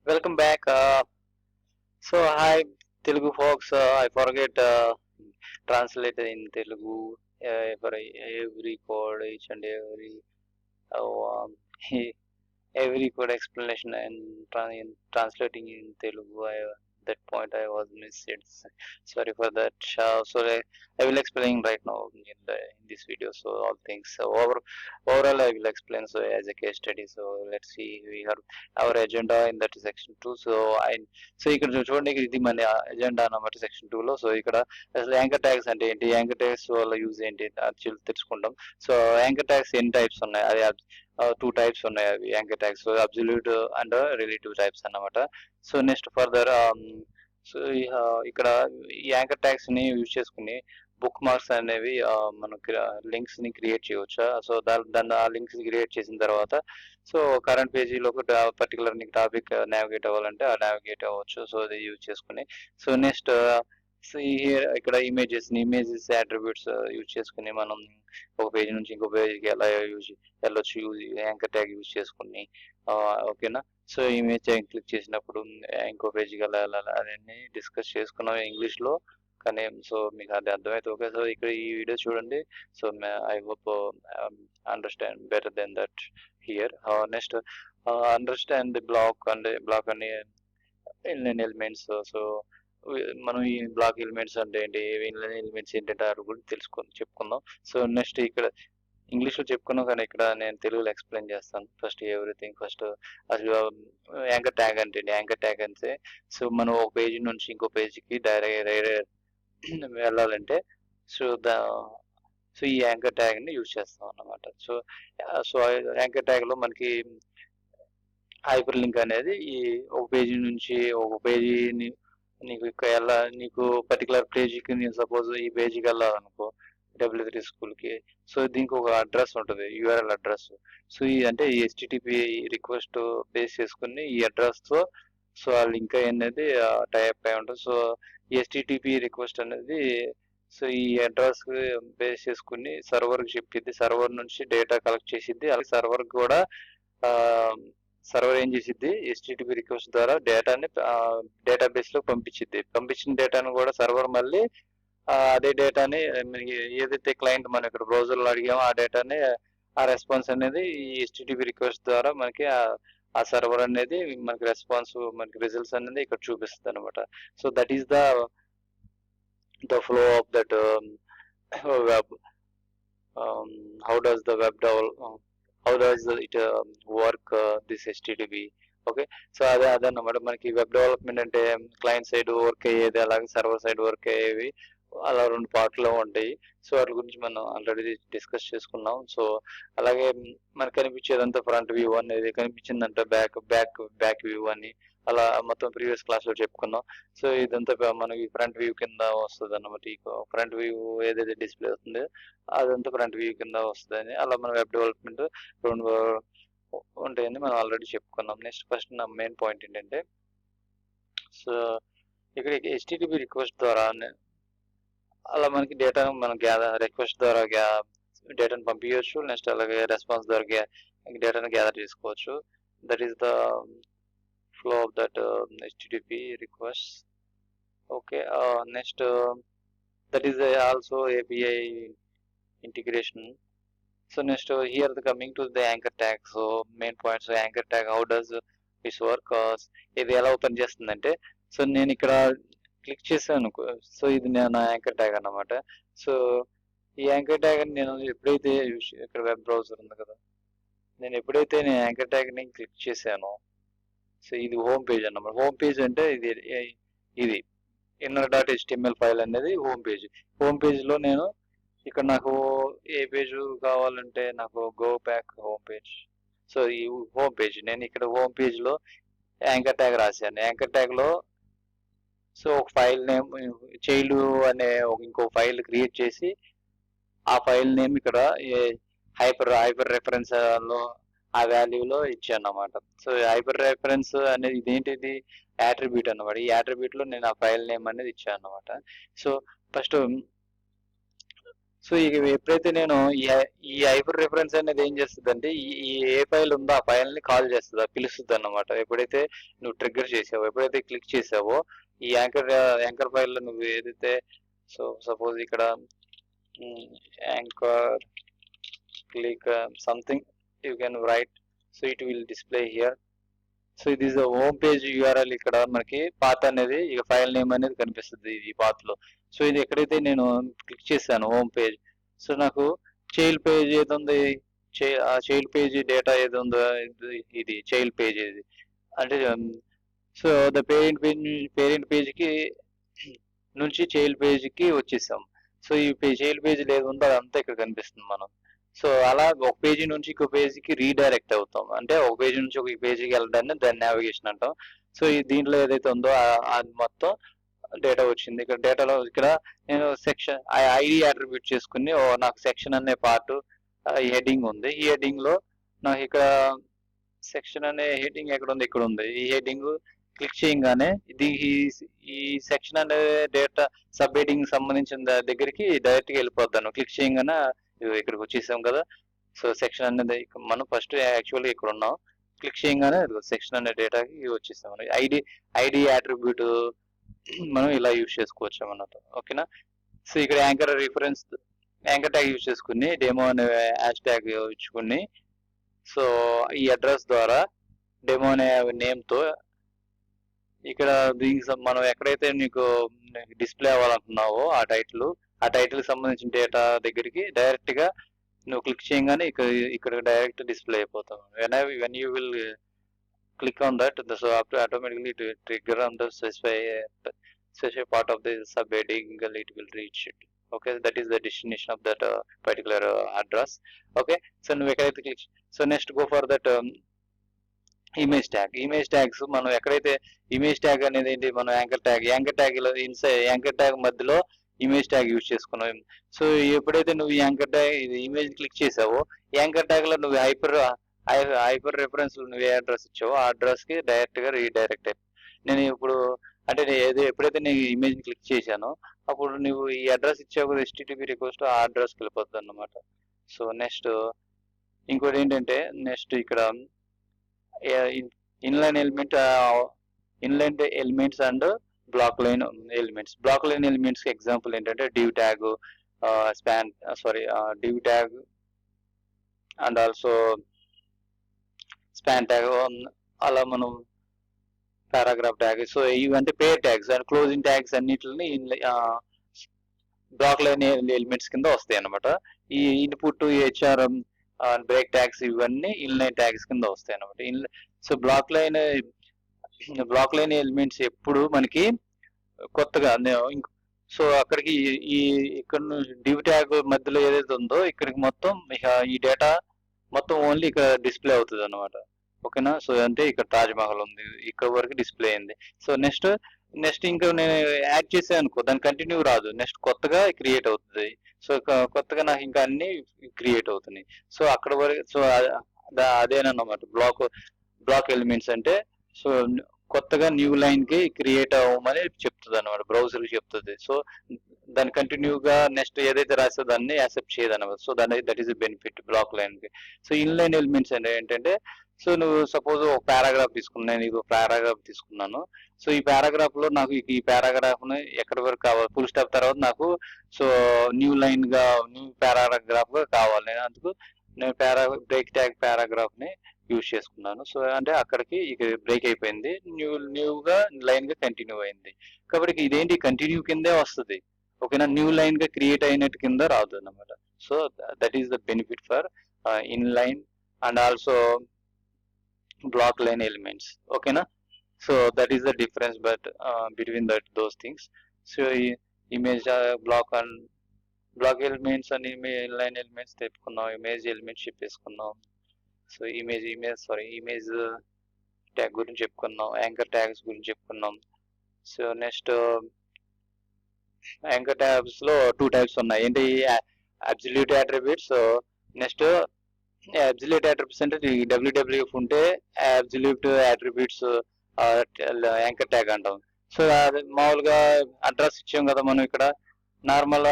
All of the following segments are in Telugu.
Welcome back. Hi, Telugu folks. I forget translate in Telugu for every code, each and every uh, um, every code explanation and in translating in Telugu. That point I was missed. Sorry for that. I will explain right now in this video. So all things. Overall I will explain. So as a case study. So let's see. We have our agenda in that section 2. ఇక్కడ చూడండి ఇది మన ఎజెండా అన్నమాట సెక్షన్ 2 లో. సో ఇక్కడ అసలు యాంకర్ ట్యాగ్స్ అంటే ఏంటి, యాంకర్ ట్యాగ్స్ వల్ల యూజ్ ఏంటి అది తెలుసుకుంటాం. సో యాంకర్ ట్యాగ్స్ ఎన్ని టైప్స్ ఉన్నాయి, అది టూ టైప్స్ ఉన్నాయి అవి anchor tags. So absolute and relative types అన్నమాట. సో నెక్స్ట్ ఫర్దర్ ఇక్కడ ఈ యాంకర్ ట్యాగ్స్ ని యూజ్ చేసుకుని బుక్ మార్క్స్ అనేవి మనకి లింక్స్ ని క్రియేట్ చేయవచ్చు. సో దాన్ని ఆ లింక్స్ క్రియేట్ చేసిన తర్వాత సో కరెంట్ పేజీలో ఒక పర్టికులర్ నీకు టాపిక్ నావిగేట్ అవ్వాలంటే ఆ నావిగేట్ అవ్వచ్చు. సో అది యూజ్ చేసుకుని సో నెక్స్ట్ ఇక్కడ ఇమేజెస్ అట్రిబ్యూట్స్ యూజ్ చేసుకుని మనం ఒక పేజ్ నుంచి ఇంకో పేజ్కి ఎలా వెళ్ళొచ్చు యాంకర్ ట్యాగ్ యూజ్ చేసుకుని. ఓకేనా. సో ఇమేజ్ క్లిక్ చేసినప్పుడు ఇంకో పేజ్కి ఎలా వెళ్ళాలి అవన్నీ డిస్కస్ చేసుకున్నాం ఇంగ్లీష్లో. కానీ సో మీకు అది అర్థమైతే ఓకే. సో ఇక్కడ ఈ వీడియో చూడండి. So I hope understand better than that here. Next understand the block అని ఎలిమెంట్స్. సో మనం ఈ బ్లాక్ ఎలిమెంట్స్ అంటే ఏంటి, ఎలిమెంట్స్ ఏంటంటే అది కూడా చెప్పుకుందాం. సో నెక్స్ట్ ఇక్కడ ఇంగ్లీష్లో చెప్పుకున్నాం కానీ ఇక్కడ నేను తెలుగులో ఎక్స్ప్లెయిన్ చేస్తాను. ఫస్ట్ ఎవ్రీథింగ్ ఫస్ట్ అసలు యాంకర్ ట్యాగ్ అంటే యాంకర్ ట్యాగ్ అంటే సో మనం ఒక పేజీ నుంచి ఇంకో పేజీకి డైరెక్ట్ వెళ్ళాలంటే సో సో ఈ యాంకర్ ట్యాగ్ ని యూజ్ చేస్తాం అన్నమాట. సో యాంకర్ ట్యాగ్ లో మనకి హైపర్ లింక్ అనేది ఈ ఒక పేజీ నుంచి ఒక పేజీని నీకు పర్టికులర్ పేజీకి నేను సపోజ్ ఈ పేజీకి వెళ్ళాలనుకో W3 స్కూల్కి. సో దీనికి ఒక అడ్రస్ ఉంటుంది, యూఆర్ఎల్ అడ్రస్. సో ఈ అంటే ఈ HTTP రిక్వెస్ట్ బేస్ చేసుకుని ఈ అడ్రస్తో సో ఆ లింక్ అనేది టైప్ అయి ఉంటుంది. సో HTTP రిక్వెస్ట్ అనేది సో ఈ అడ్రస్ బేస్ చేసుకుని సర్వర్కి చెప్పిద్ది, సర్వర్ నుంచి డేటా కలెక్ట్ చేసిద్ది. అలాగే సర్వర్ కూడా సర్వర్ ఏం చేసిద్ది, HTTP రిక్వెస్ట్ ద్వారా డేటాని డేటాబేస్ లో పంపించిన డేటాను కూడా సర్వర్ మళ్ళీ అదే డేటాని ఏదైతే క్లయింట్ మనం ఇక్కడ బ్రౌజర్ లో అడిగామో ఆ డేటాని ఆ రెస్పాన్స్ అనేది ఈ HTTP రిక్వెస్ట్ ద్వారా మనకి ఆ సర్వర్ అనేది మనకి రెస్పాన్స్ మనకి రిజల్ట్స్ అనేది ఇక్కడ చూపిస్తుంది అనమాట. So that is the flow of that web. How does the web how does it work this HTTP. Okay. So అదన్నమాట మనకి వెబ్ డెవలప్మెంట్ అంటే క్లయింట్ సైడ్ వర్క్ అయ్యేది, అలాగే సర్వర్ సైడ్ వర్క్ అయ్యేవి, అలా రెండు పార్ట్లో ఉంటాయి. సో వాటి గురించి మనం ఆల్రెడీ డిస్కస్ చేసుకున్నాం. సో అలాగే మనకు కనిపించేదంతా ఫ్రంట్ వ్యూ అనేది, కనిపించిందంటే బ్యాక్ వ్యూ అని అలా మొత్తం ప్రీవియస్ క్లాస్లో చెప్పుకున్నాం. సో ఇదంతా మనకి ఫ్రంట్ వ్యూ కింద వస్తుంది అన్నమాట. ఈ ఫ్రంట్ వ్యూ ఏదైతే డిస్ప్లే అవుతుందో అదంతా ఫ్రంట్ వ్యూ కింద వస్తుందని అలా మన వెబ్ డెవలప్మెంట్ రెండు ఉంటాయని మనం ఆల్రెడీ చెప్పుకున్నాం. నెక్స్ట్ ఫస్ట్ నా మెయిన్ పాయింట్ ఏంటంటే సో ఇక్కడ HTTP రిక్వెస్ట్ ద్వారా అలా మనకి డేటాను మనం రిక్వెస్ట్ ద్వారా డేటాను పంపించవచ్చు. నెక్స్ట్ అలాగే రెస్పాన్స్ ద్వారా డేటాను గ్యాదర్ చేసుకోవచ్చు. That is the flow of that HTTP request. Okay. Next that is also API integration. So next here the coming to the anchor tag. So main point, so anchor tag how does this work, ఇది ఎలా ఓపెన్ చేస్తుందంటే సో నేను ఇక్కడ క్లిక్ చేశాను. సో ఇది నా యాంకర్ ట్యాగ్ అన్నమాట. సో ఈ యాంకర్ ట్యాగ్ నేను ఎప్పుడైతే ఇక్కడ వెబ్ బ్రౌజర్ ఉంది కదా, నేను ఎప్పుడైతే యాంకర్ ట్యాగ్ ని క్లిక్ చేశానో సో ఇది హోమ్ పేజ్ అన్నమాట. హోమ్ పేజ్ అంటే ఇది inner.html ఫైల్ అనేది హోమ్ పేజ్ లో నేను ఇక్కడ నాకు ఏ పేజ్ కావాలంటే నాకు go back home page. So ఈ హోమ్ పేజ్ నేను ఇక్కడ హోమ్ పేజ్ లో యాంకర్ ట్యాగ్ రాశాను. యాంకర్ ట్యాగ్ లో సో ఒక ఫైల్ నేమ్ చైల్డ్ అనే ఇంకో ఫైల్ క్రియేట్ చేసి ఆ ఫైల్ నేమ్ ఇక్కడ హైపర్ రెఫరెన్స్ లో ఆ వాల్యూలో ఇచ్చాను అన్నమాట. సో హైపర్ రెఫరెన్స్ అనేది ఇదేంటిది యాట్రిబ్యూట్ అన్నమాట. ఈ యాట్రిబ్యూట్ లో నేను ఆ ఫైల్ నేమ్ అనేది ఇచ్చాను అన్నమాట. సో ఫస్ట్ సో ఇక ఎప్పుడైతే నేను ఈ హైపర్ రిఫరెన్స్ అనేది ఏం చేస్తుంది అంటే ఈ ఏ ఫైల్ ఉందో ఆ ఫైల్ ని కాల్ చేస్తుంది, పిలుస్తుంది అన్నమాట. ఎప్పుడైతే నువ్వు ట్రిగ్గర్ చేసావో, ఎప్పుడైతే క్లిక్ చేసావో ఈ యాంకర్ ఫైల్ లో నువ్వు ఏదైతే, సో సపోజ్ ఇక్కడ anchor click something you can write, so it will display here. So ఇది ఇస్ హోమ్ పేజ్ యూఆర్ఎల్. ఇక్కడ మనకి పాత్ అనేది ఇక ఫైల్ నేమ్ అనేది కనిపిస్తుంది ఈ పాత్ లో. సో ఇది ఎక్కడైతే నేను క్లిక్ చేశాను హోమ్ పేజ్, సో నాకు చైల్డ్ పేజ్ ఏది ఉంది, ఆ చైల్డ్ పేజ్ డేటా ఏది ఉందో ఇది చైల్డ్ పేజ్ ఇది అంటే. సో ద పేరెంట్ పేజ్ కి నుంచి చైల్డ్ పేజ్ కి వచ్చేసాం. సో ఈ చైల్డ్ పేజ్ ఏది ఉందో అదంతా ఇక్కడ కనిపిస్తుంది మనం. సో అలా ఒక పేజీ నుంచి ఇంకో పేజీకి రీడైరెక్ట్ అవుతాం, అంటే ఒక పేజీ నుంచి ఒక పేజీకి వెళ్ళడాన్ని దాన్ని నావిగేషన్ అంటాం. సో ఈ దీంట్లో ఏదైతే ఉందో అది మొత్తం డేటా వచ్చింది. ఇక్కడ డేటాలో ఇక్కడ నేను సెక్షన్ ఐడి అట్రిబ్యూట్ చేసుకుని నాకు సెక్షన్ అనే పార్ట్ హెడ్డింగ్ ఉంది. ఈ హెడ్డింగ్ లో నాకు ఇక్కడ సెక్షన్ అనే హెడ్డింగ్ ఎక్కడ ఉంది, ఇక్కడ ఉంది. ఈ హెడ్డింగ్ క్లిక్ చేయగానే ఇది ఈ సెక్షన్ అనే డేటా సబ్ హెడ్డింగ్ సంబంధించిన దగ్గరికి డైరెక్ట్ గా వెళ్ళిపోతాను. క్లిక్ చేయగానే ఇక్కడికి వచ్చేసాం కదా. సో సెక్షన్ అనేది మనం ఫస్ట్ యాక్చువల్గా ఇక్కడ ఉన్నాం, క్లిక్ చేయగానే సెక్షన్ అనే డేటాకి వచ్చేసాం. ఐడి అట్రిబ్యూట్ మనం ఇలా యూజ్ చేసుకోవచ్చు అన్నమాట. ఓకేనా. సో ఇక్కడ anchor reference anchor tag use చేసుకుని డెమో అనే హ్యాష్ ట్యాగ్ ఇచ్చుకుని, సో ఈ అడ్రస్ ద్వారా డెమో అనే నేమ్ తో ఇక్కడ దీనికి మనం ఎక్కడైతే నీకు డిస్ప్లే అవ్వాలనుకున్నావో ఆ టైటిల్ సంబంధించిన డేటా దగ్గరికి డైరెక్ట్ గా నువ్వు క్లిక్ చేయగానే ఇక్కడ డైరెక్ట్ డిస్ప్లే అయిపోతాం. When you will click on that, so after automatically to trigger on the specify part of the subheading, it will reach it. Okay, that is the destination of that particular address. Okay, so nu ekadaithe click, so next go for that image tags. మనం ఎక్కడైతే ఇమేజ్ ట్యాగ్ అనేది ఏంటి, మనం యాంకర్ ట్యాగ్ లో యాంకర్ ట్యాగ్ మధ్యలో ఇమేజ్ ట్యాగ్ యూజ్ చేసుకున్నాం. సో ఎప్పుడైతే నువ్వు యాంకర్ ట్యాగ్ ఇమేజ్ క్లిక్ చేసావో యాంకర్ ట్యాగ్ లో నువ్వు హైపర్ రెఫరెన్స్ నువ్వు ఏ అడ్రస్ ఇచ్చావో ఆ అడ్రస్ కి డైరెక్ట్ గా రీడైరెక్ట్ అయిపోయి, నేను ఇప్పుడు అంటే ఎప్పుడైతే నేను ఇమేజ్ క్లిక్ చేశానో అప్పుడు నువ్వు ఈ అడ్రస్ ఇచ్చావు కదా HTTP రిక్వెస్ట్, ఆ అడ్రస్ కి వెళ్ళిపోతుంది అన్నమాట. సో నెక్స్ట్ ఇంకోటి ఏంటంటే, నెక్స్ట్ ఇక్కడ inline elements and block line elements కి ఎగ్జాంపుల్ ఏంటంటే div tag, div tag and also span tag, అలా మనం పారాగ్రాఫ్ ట్యాగ్. సో ఇవంటే pair tags and closing tags అన్నిటిని బ్లాక్ లైన్ ఎలిమెంట్స్ కింద వస్తాయి అన్నమాట. ఈ ఇన్పుట్ HR బ్రేక్ ట్యాగ్స్ ఇవన్నీ ఇన్లైన్ ట్యాగ్స్ కింద వస్తాయి అన్నమాట. సో బ్లాక్ లైన్ ఎలిమెంట్స్ ఎప్పుడు మనకి కొత్తగా, సో అక్కడికి ఇక్కడ div ట్యాగ్ మధ్యలో ఏదైతే ఉందో ఇక్కడికి మొత్తం ఈ డేటా మొత్తం ఓన్లీ ఇక్కడ డిస్ప్లే అవుతుంది అన్నమాట. ఓకేనా. సో అంటే ఇక్కడ తాజ్ మహల్ ఉంది, ఇక్కడ వరకు డిస్ప్లే అయింది. సో నెక్స్ట్ ఇంకా నేను యాడ్ చేసాను అనుకో, దాని కంటిన్యూ రాదు, నెక్స్ట్ కొత్తగా క్రియేట్ అవుతుంది. సో కొత్తగా నాకు ఇంకా అన్ని క్రియేట్ అవుతున్నాయి. సో అక్కడ వరకు, సో అదేనన్నమాట బ్లాక్ ఎలిమెంట్స్ అంటే. సో కొత్తగా న్యూ లైన్ కి క్రియేట్ అవ్వమని చెప్తుంది అన్నమాట, బ్రౌజర్ చెప్తుంది. సో దాని కంటిన్యూగా నెక్స్ట్ ఏదైతే రాసో దాన్ని యాక్సెప్ట్ చేయదు అన్నమాట. So that is benefit block line కి. సో ఇన్లైన్ ఎలిమెంట్స్ అంటే ఏంటంటే, సో నువ్వు సపోజ్ ఒక పారాగ్రాఫ్ తీసుకున్నాను, ఇది పారాగ్రాఫ్ తీసుకున్నాను. సో ఈ పారాగ్రాఫ్ లో నాకు ఈ పారాగ్రాఫ్ ని ఎక్కడి వరకు కావాలి, ఫుల్ స్టాప్ తర్వాత నాకు సో న్యూ పారాగ్రాఫ్ గా కావాలి. అందుకు నేను బ్రేక్ ట్యాగ్ పారాగ్రాఫ్ ని యూజ్ చేసుకున్నాను. సో అంటే అక్కడికి ఇక బ్రేక్ అయిపోయింది, న్యూగా లైన్ గా కంటిన్యూ అయింది. కాబట్టి ఇదేంటి కంటిన్యూ కిందే వస్తుంది. ఓకేనా. న్యూ లైన్ గా క్రియేట్ అయినట్టు కింద రాదు అన్నమాట. So that is the benefit for in line and also block line elements. ఓకేనా. So that is the difference between those things. So image block elements and inline elements తెప్పుకున్నాం, ఇమేజ్ ఎలిమెంట్స్ చెప్పేసుకున్నాం. సో ఇమేజ్ ట్యాగ్ గురించి చెప్పుకున్నాం, యాంకర్ ట్యాగ్స్ గురించి చెప్పుకున్నాం. సో నెక్స్ట్ యాంకర్ ట్యాగ్స్ లో 2 టైప్స్ ఉన్నాయి. ఏంటి, absolute attributes. Next absolute attributes అంటే WWF ఉంటే అబ్సల్యూట్ అట్రిబ్యూట్స్ యాంకర్ ట్యాగ్ అంటాం. సో అది మామూలుగా అడ్రస్ ఇచ్చాం కదా మనం, ఇక్కడ నార్మల్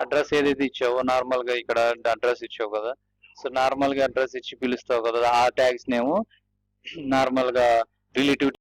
అడ్రస్ ఏదైతే ఇచ్చావో నార్మల్ గా ఇక్కడ అడ్రస్ ఇచ్చావు కదా, సో నార్మల్ గా అడ్రస్ ఇచ్చి పిలుస్తావు కదా, ఆ ట్యాగ్స్ నేమో నార్మల్ గా రిలేటివ్